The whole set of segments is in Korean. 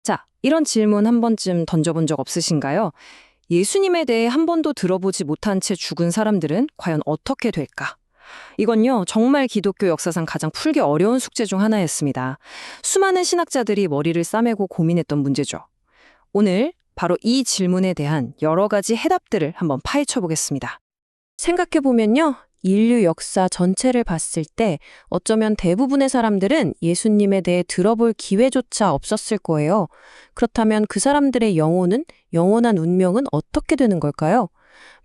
자, 이런 질문 한 번쯤 던져본 적 없으신가요? 예수님에 대해 한 번도 들어보지 못한 채 죽은 사람들은 과연 어떻게 될까? 이건요, 정말 기독교 역사상 가장 풀기 어려운 숙제 중 하나였습니다. 수많은 신학자들이 머리를 싸매고 고민했던 문제죠. 오늘 바로 이 질문에 대한 여러 가지 해답들을 한번 파헤쳐 보겠습니다. 생각해보면요, 인류 역사 전체를 봤을 때 어쩌면 대부분의 사람들은 예수님에 대해 들어볼 기회조차 없었을 거예요. 그렇다면 그 사람들의 영혼은, 영원한 운명은 어떻게 되는 걸까요?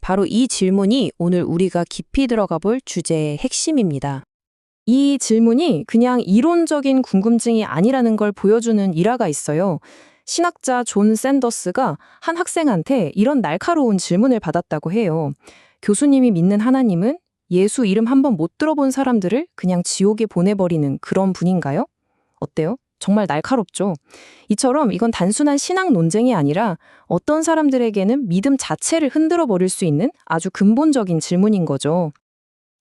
바로 이 질문이 오늘 우리가 깊이 들어가 볼 주제의 핵심입니다. 이 질문이 그냥 이론적인 궁금증이 아니라는 걸 보여주는 일화가 있어요. 신학자 존 샌더스가 한 학생한테 이런 날카로운 질문을 받았다고 해요. 교수님이 믿는 하나님은 예수 이름 한 번 못 들어본 사람들을 그냥 지옥에 보내버리는 그런 분인가요? 어때요? 정말 날카롭죠? 이처럼 이건 단순한 신학 논쟁이 아니라 어떤 사람들에게는 믿음 자체를 흔들어 버릴 수 있는 아주 근본적인 질문인 거죠.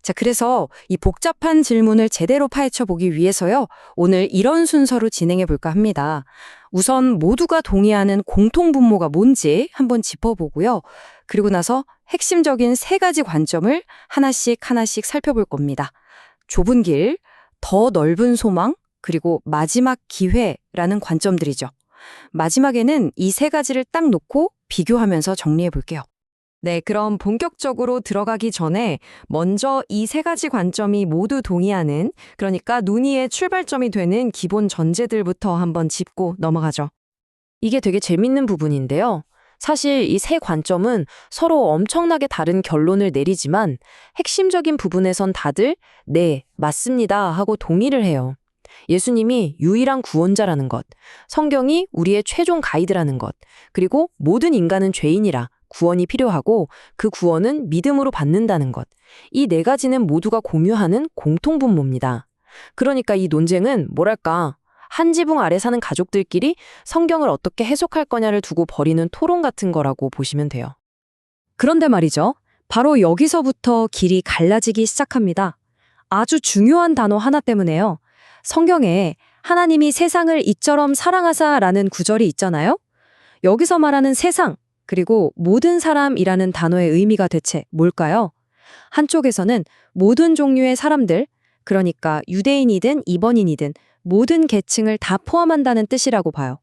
자, 그래서 이 복잡한 질문을 제대로 파헤쳐 보기 위해서요, 오늘 이런 순서로 진행해 볼까 합니다. 우선 모두가 동의하는 공통분모가 뭔지 한번 짚어보고요. 그리고 나서 핵심적인 세 가지 관점을 하나씩 살펴볼 겁니다. 좁은 길, 더 넓은 소망, 그리고 마지막 기회라는 관점들이죠. 마지막에는 이 세 가지를 딱 놓고 비교하면서 정리해 볼게요. 네, 그럼 본격적으로 들어가기 전에 먼저 이 세 가지 관점이 모두 동의하는, 그러니까 논의의 출발점이 되는 기본 전제들부터 한번 짚고 넘어가죠. 이게 되게 재밌는 부분인데요. 사실 이 세 관점은 서로 엄청나게 다른 결론을 내리지만 핵심적인 부분에선 다들 네, 맞습니다 하고 동의를 해요. 예수님이 유일한 구원자라는 것, 성경이 우리의 최종 가이드라는 것, 그리고 모든 인간은 죄인이라 구원이 필요하고 그 구원은 믿음으로 받는다는 것. 이 네 가지는 모두가 공유하는 공통분모입니다. 그러니까 이 논쟁은 뭐랄까, 한 지붕 아래 사는 가족들끼리 성경을 어떻게 해석할 거냐를 두고 벌이는 토론 같은 거라고 보시면 돼요. 그런데 말이죠. 바로 여기서부터 길이 갈라지기 시작합니다. 아주 중요한 단어 하나 때문에요. 성경에 하나님이 세상을 이처럼 사랑하사라는 구절이 있잖아요. 여기서 말하는 세상, 그리고 모든 사람이라는 단어의 의미가 대체 뭘까요? 한쪽에서는 모든 종류의 사람들, 그러니까 유대인이든 이방인이든 모든 계층을 다 포함한다는 뜻이라고 봐요.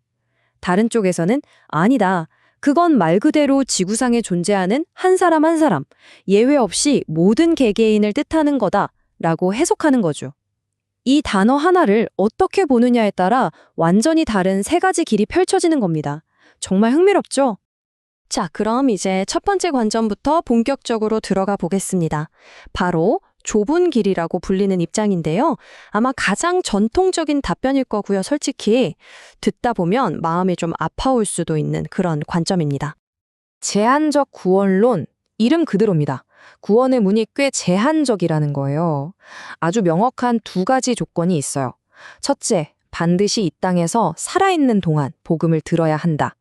다른 쪽에서는 아니다. 그건 말 그대로 지구상에 존재하는 한 사람 한 사람, 예외 없이 모든 개개인을 뜻하는 거다라고 해석하는 거죠. 이 단어 하나를 어떻게 보느냐에 따라 완전히 다른 세 가지 길이 펼쳐지는 겁니다. 정말 흥미롭죠? 자, 그럼 이제 첫 번째 관점부터 본격적으로 들어가 보겠습니다. 바로 좁은 길이라고 불리는 입장인데요. 아마 가장 전통적인 답변일 거고요. 솔직히 듣다 보면 마음이 좀 아파올 수도 있는 그런 관점입니다. 제한적 구원론, 이름 그대로입니다. 구원의 문이 꽤 제한적이라는 거예요. 아주 명확한 두 가지 조건이 있어요. 첫째, 반드시 이 땅에서 살아있는 동안 복음을 들어야 한다.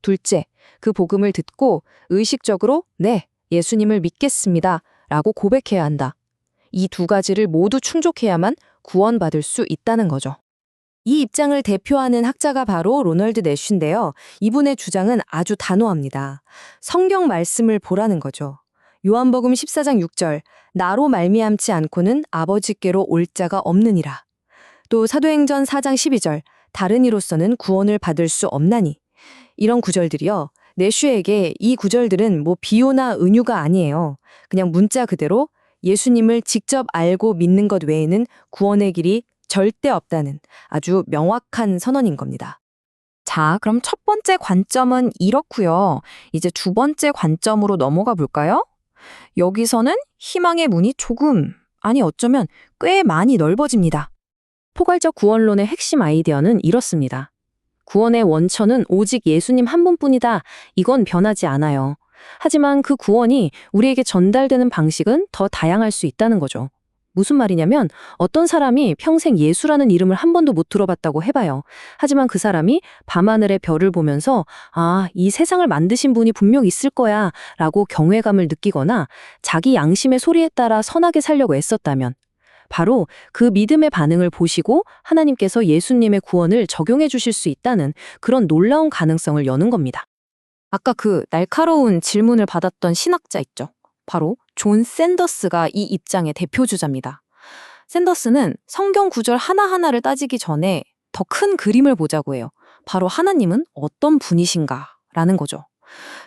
둘째, 그 복음을 듣고 의식적으로 네, 예수님을 믿겠습니다 라고 고백해야 한다. 이 두 가지를 모두 충족해야만 구원받을 수 있다는 거죠. 이 입장을 대표하는 학자가 바로 로널드 내쉬인데요. 이분의 주장은 아주 단호합니다. 성경 말씀을 보라는 거죠. 요한복음 14장 6절, 나로 말미암지 않고는 아버지께로 올 자가 없느니라. 또 사도행전 4장 12절, 다른 이로서는 구원을 받을 수 없나니. 이런 구절들이요. 내쉬에게 이 구절들은 뭐 비유나 은유가 아니에요. 그냥 문자 그대로 예수님을 직접 알고 믿는 것 외에는 구원의 길이 절대 없다는 아주 명확한 선언인 겁니다. 자, 그럼 첫 번째 관점은 이렇고요. 이제 두 번째 관점으로 넘어가 볼까요? 여기서는 희망의 문이 조금, 아니 어쩌면 꽤 많이 넓어집니다. 포괄적 구원론의 핵심 아이디어는 이렇습니다. 구원의 원천은 오직 예수님 한 분뿐이다. 이건 변하지 않아요. 하지만 그 구원이 우리에게 전달되는 방식은 더 다양할 수 있다는 거죠. 무슨 말이냐면 어떤 사람이 평생 예수라는 이름을 한 번도 못 들어봤다고 해봐요. 하지만 그 사람이 밤하늘의 별을 보면서 아, 이 세상을 만드신 분이 분명 있을 거야 라고 경외감을 느끼거나 자기 양심의 소리에 따라 선하게 살려고 애썼다면 바로 그 믿음의 반응을 보시고 하나님께서 예수님의 구원을 적용해 주실 수 있다는 그런 놀라운 가능성을 여는 겁니다. 아까 그 날카로운 질문을 받았던 신학자 있죠. 바로 존 샌더스가 이 입장의 대표주자입니다. 샌더스는 성경 구절 하나하나를 따지기 전에 더 큰 그림을 보자고 해요. 바로 하나님은 어떤 분이신가라는 거죠.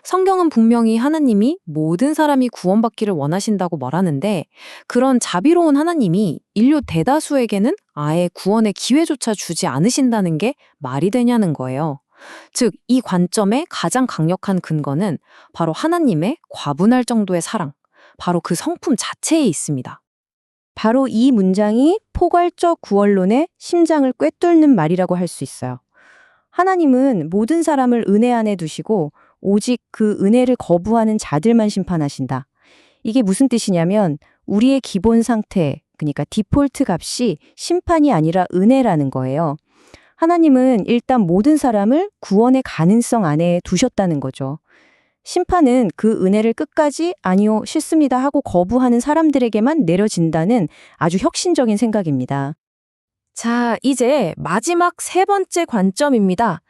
성경은 분명히 하나님이 모든 사람이 구원받기를 원하신다고 말하는데 그런 자비로운 하나님이 인류 대다수에게는 아예 구원의 기회조차 주지 않으신다는 게 말이 되냐는 거예요. 즉, 이 관점의 가장 강력한 근거는 바로 하나님의 과분할 정도의 사랑, 바로 그 성품 자체에 있습니다. 바로 이 문장이 포괄적 구원론의 심장을 꿰뚫는 말이라고 할 수 있어요. 하나님은 모든 사람을 은혜 안에 두시고 오직 그 은혜를 거부하는 자들만 심판하신다. 이게 무슨 뜻이냐면 우리의 기본 상태, 그러니까 디폴트 값이 심판이 아니라 은혜라는 거예요. 하나님은 일단 모든 사람을 구원의 가능성 안에 두셨다는 거죠. 심판은 그 은혜를 끝까지 아니요, 싫습니다 하고 거부하는 사람들에게만 내려진다는 아주 혁신적인 생각입니다. 자, 이제 마지막 세 번째 관점입니다.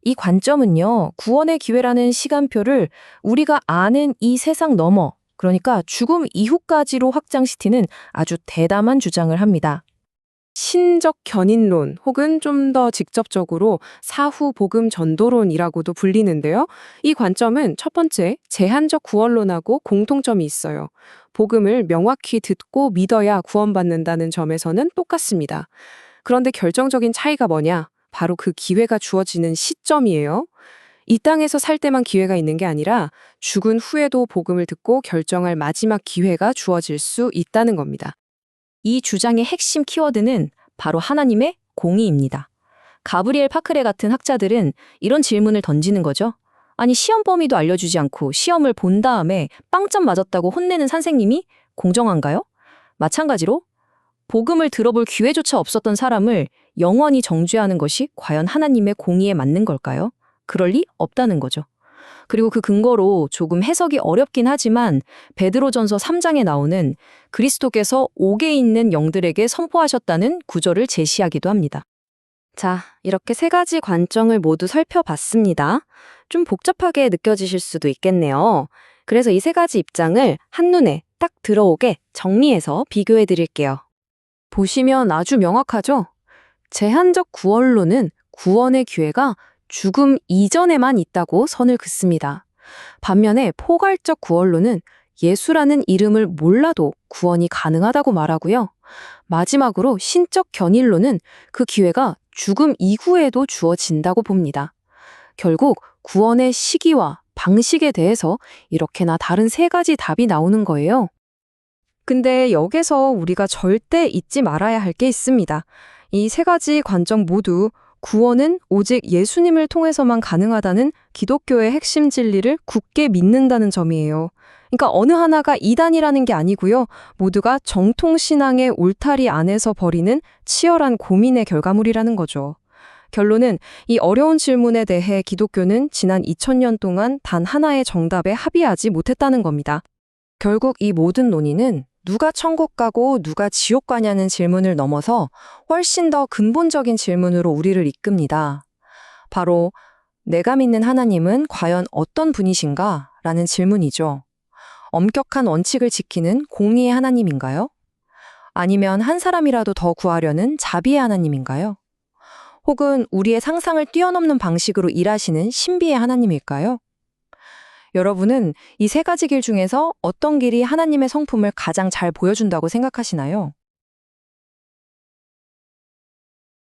이 관점은요, 구원의 기회라는 시간표를 우리가 아는 이 세상 너머, 그러니까 죽음 이후까지로 확장시키는 아주 대담한 주장을 합니다. 신적 견인론 혹은 좀 더 직접적으로 사후 복음 전도론이라고도 불리는데요. 이 관점은 첫 번째, 제한적 구원론하고 공통점이 있어요. 복음을 명확히 듣고 믿어야 구원받는다는 점에서는 똑같습니다. 그런데 결정적인 차이가 뭐냐? 바로 그 기회가 주어지는 시점이에요. 이 땅에서 살 때만 기회가 있는 게 아니라 죽은 후에도 복음을 듣고 결정할 마지막 기회가 주어질 수 있다는 겁니다. 이 주장의 핵심 키워드는 바로 하나님의 공의입니다. 가브리엘 파크레 같은 학자들은 이런 질문을 던지는 거죠. 아니, 시험 범위도 알려주지 않고 시험을 본 다음에 빵점 맞았다고 혼내는 선생님이 공정한가요? 마찬가지로 복음을 들어볼 기회조차 없었던 사람을 영원히 정죄하는 것이 과연 하나님의 공의에 맞는 걸까요? 그럴 리 없다는 거죠. 그리고 그 근거로 조금 해석이 어렵긴 하지만 베드로전서 3장에 나오는 그리스도께서 옥에 있는 영들에게 선포하셨다는 구절을 제시하기도 합니다. 자, 이렇게 세 가지 관점을 모두 살펴봤습니다. 좀 복잡하게 느껴지실 수도 있겠네요. 그래서 이 세 가지 입장을 한눈에 딱 들어오게 정리해서 비교해 드릴게요. 보시면 아주 명확하죠? 제한적 구원론은 구원의 기회가 죽음 이전에만 있다고 선을 긋습니다. 반면에 포괄적 구원론은 예수라는 이름을 몰라도 구원이 가능하다고 말하고요. 마지막으로 신적 견인론은 그 기회가 죽음 이후에도 주어진다고 봅니다. 결국 구원의 시기와 방식에 대해서 이렇게나 다른 세 가지 답이 나오는 거예요. 근데 여기서 우리가 절대 잊지 말아야 할 게 있습니다. 이 세 가지 관점 모두 구원은 오직 예수님을 통해서만 가능하다는 기독교의 핵심 진리를 굳게 믿는다는 점이에요. 그러니까 어느 하나가 이단이라는 게 아니고요. 모두가 정통신앙의 울타리 안에서 벌이는 치열한 고민의 결과물이라는 거죠. 결론은 이 어려운 질문에 대해 기독교는 지난 2000년 동안 단 하나의 정답에 합의하지 못했다는 겁니다. 결국 이 모든 논의는 누가 천국 가고 누가 지옥 가냐는 질문을 넘어서 훨씬 더 근본적인 질문으로 우리를 이끕니다. 바로 내가 믿는 하나님은 과연 어떤 분이신가? 라는 질문이죠. 엄격한 원칙을 지키는 공의의 하나님인가요? 아니면 한 사람이라도 더 구하려는 자비의 하나님인가요? 혹은 우리의 상상을 뛰어넘는 방식으로 일하시는 신비의 하나님일까요? 여러분은 이 세 가지 길 중에서 어떤 길이 하나님의 성품을 가장 잘 보여준다고 생각하시나요?